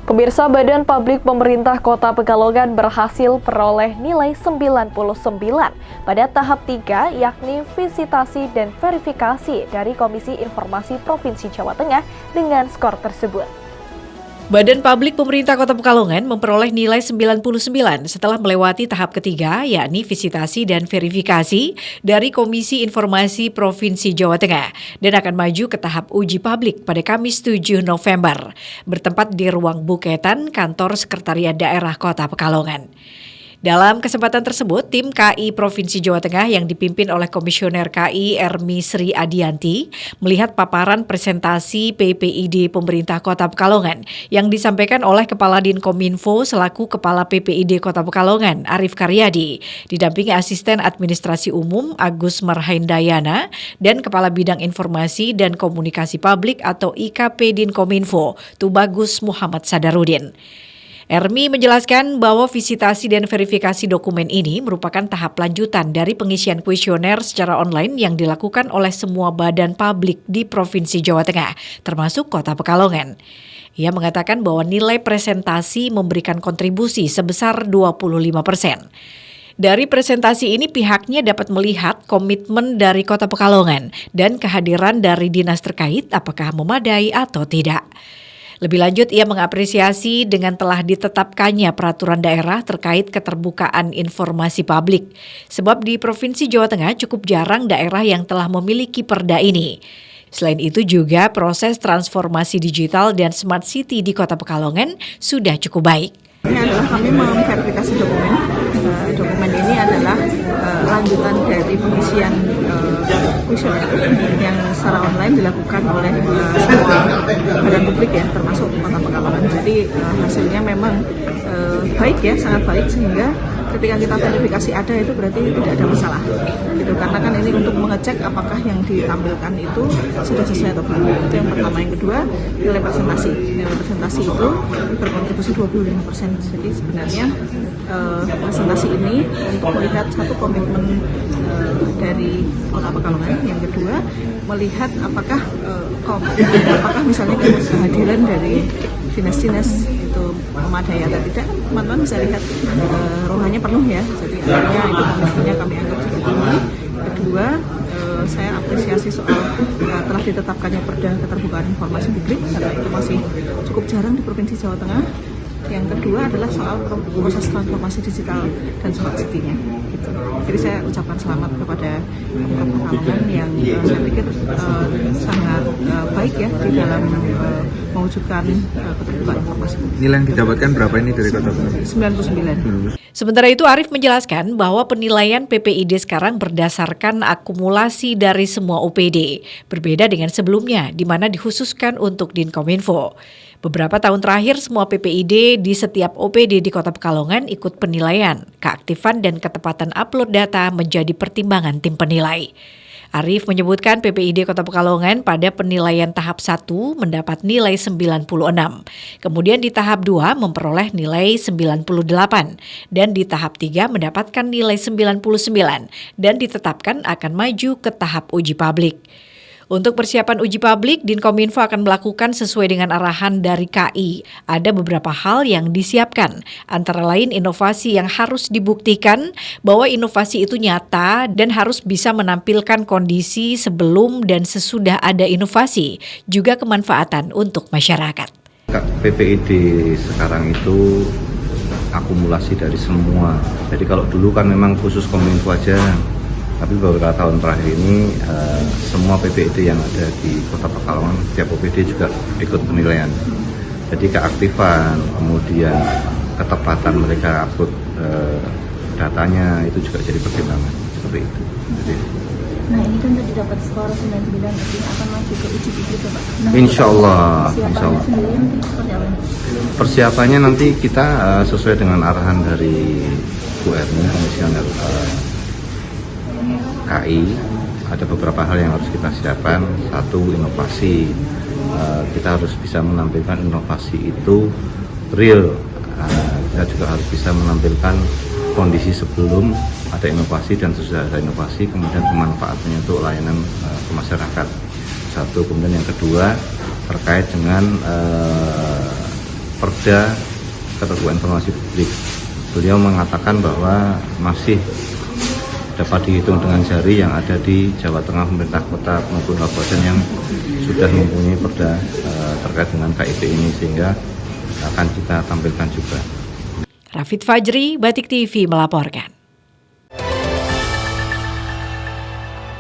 Pemirsa, Badan Publik Pemerintah Kota Pekalongan berhasil peroleh nilai 99 pada tahap 3, yakni visitasi dan verifikasi dari Komisi Informasi Provinsi Jawa Tengah dengan skor tersebut. Badan Publik Pemerintah Kota Pekalongan memperoleh nilai 99 setelah melewati tahap ketiga, yakni visitasi dan verifikasi dari Komisi Informasi Provinsi Jawa Tengah dan akan maju ke tahap uji publik pada Kamis 7 November, bertempat di ruang buketan Kantor Sekretariat Daerah Kota Pekalongan. Dalam kesempatan tersebut, tim KI Provinsi Jawa Tengah yang dipimpin oleh Komisioner KI Ermi Sri Adianti melihat paparan presentasi PPID Pemerintah Kota Pekalongan yang disampaikan oleh Kepala Dinkominfo selaku Kepala PPID Kota Pekalongan Arif Karyadi, didampingi Asisten Administrasi Umum Agus Marhaendayana dan Kepala Bidang Informasi dan Komunikasi Publik atau IKP Dinkominfo Tubagus Muhammad Sadarudin. Ermi menjelaskan bahwa visitasi dan verifikasi dokumen ini merupakan tahap lanjutan dari pengisian kuesioner secara online yang dilakukan oleh semua badan publik di Provinsi Jawa Tengah, termasuk Kota Pekalongan. Ia mengatakan bahwa nilai presentasi memberikan kontribusi sebesar 25%. Dari presentasi ini pihaknya dapat melihat komitmen dari Kota Pekalongan dan kehadiran dari dinas terkait apakah memadai atau tidak. Lebih lanjut, ia mengapresiasi dengan telah ditetapkannya peraturan daerah terkait keterbukaan informasi publik. Sebab di Provinsi Jawa Tengah cukup jarang daerah yang telah memiliki perda ini. Selain itu juga proses transformasi digital dan smart city di Kota Pekalongan sudah cukup baik. Ini adalah kami memverifikasi dokumen. Dokumen ini adalah lanjutan dari pengisian kuesioner yang secara online dilakukan oleh semua badan publik ya, termasuk Kota Pekalongan. Jadi hasilnya memang baik ya, sangat baik, sehingga ketika kita verifikasi ada itu berarti tidak ada masalah. Gitu, karena kan ini untuk mengecek apakah yang ditampilkan itu sudah sesuai atau belum. Itu yang pertama. Yang kedua, nilai presentasi. Nilai presentasi itu berkontribusi 25%. Jadi sebenarnya presentasi ini untuk melihat satu komitmen dari Kota Pekalongan. Yang kedua, melihat apakah misalnya kehadiran dari dinas-dinas itu memadai atau tidak. Teman-teman bisa lihat ruangannya penuh ya. Jadi artinya itu komitmennya kami anggap cukup tinggi. Kedua, saya apresiasi soal telah ditetapkannya perda keterbukaan informasi publik karena itu masih cukup jarang di Provinsi Jawa Tengah. Yang kedua adalah soal proses transformasi digital dan smart city-nya. Gitu. Jadi saya ucapkan selamat kepada Kota Pekalongan yang saya pikir sangat baik ya di dalam mewujudkan keterbukaan informasi. Nilai yang didapatkan berapa ini dari Kota Pekalongan? 99. Sementara itu Arif menjelaskan bahwa penilaian PPID sekarang berdasarkan akumulasi dari semua OPD, berbeda dengan sebelumnya di mana dikhususkan untuk Dinkominfo. Beberapa tahun terakhir semua PPID di setiap OPD di Kota Pekalongan ikut penilaian. Keaktifan dan ketepatan upload data menjadi pertimbangan tim penilai. Arif menyebutkan PPID Kota Pekalongan pada penilaian tahap 1 mendapat nilai 96. Kemudian di tahap 2 memperoleh nilai 98 dan di tahap 3 mendapatkan nilai 99 dan ditetapkan akan maju ke tahap uji publik. Untuk persiapan uji publik, Dinkominfo akan melakukan sesuai dengan arahan dari KI. Ada beberapa hal yang disiapkan, antara lain inovasi yang harus dibuktikan bahwa inovasi itu nyata dan harus bisa menampilkan kondisi sebelum dan sesudah ada inovasi, juga kemanfaatan untuk masyarakat. PPID sekarang itu akumulasi dari semua. Jadi kalau dulu kan memang khusus Kominfo aja. Tapi beberapa tahun terakhir ini semua PPID yang ada di Kota Pekalongan, setiap OPD juga ikut penilaian. Jadi keaktifan, kemudian ketepatan mereka upload datanya itu juga jadi pertimbangan seperti itu. Jadi, nah ini kan sudah dapat skor 99, artinya akan maju ke uji publik ya Pak? Nah, insya Allah. Persiapannya nanti kita sesuai dengan arahan dari Bu Ermi, Komisioner KI, ada beberapa hal yang harus kita siapkan. Satu, inovasi. Kita harus bisa menampilkan inovasi itu real. Kita juga harus bisa menampilkan kondisi sebelum ada inovasi dan sesudah ada inovasi, kemudian kemanfaatannya untuk layanan ke masyarakat. Satu, kemudian yang kedua terkait dengan Perda Keterbukaan Informasi Publik. Beliau mengatakan bahwa masih dapat dihitung dengan jari yang ada di Jawa Tengah, pemerintah kota maupun kabupaten yang sudah mempunyai perda terkait dengan KIP ini, sehingga akan kita tampilkan juga. Rafid Fajri, Batik TV melaporkan.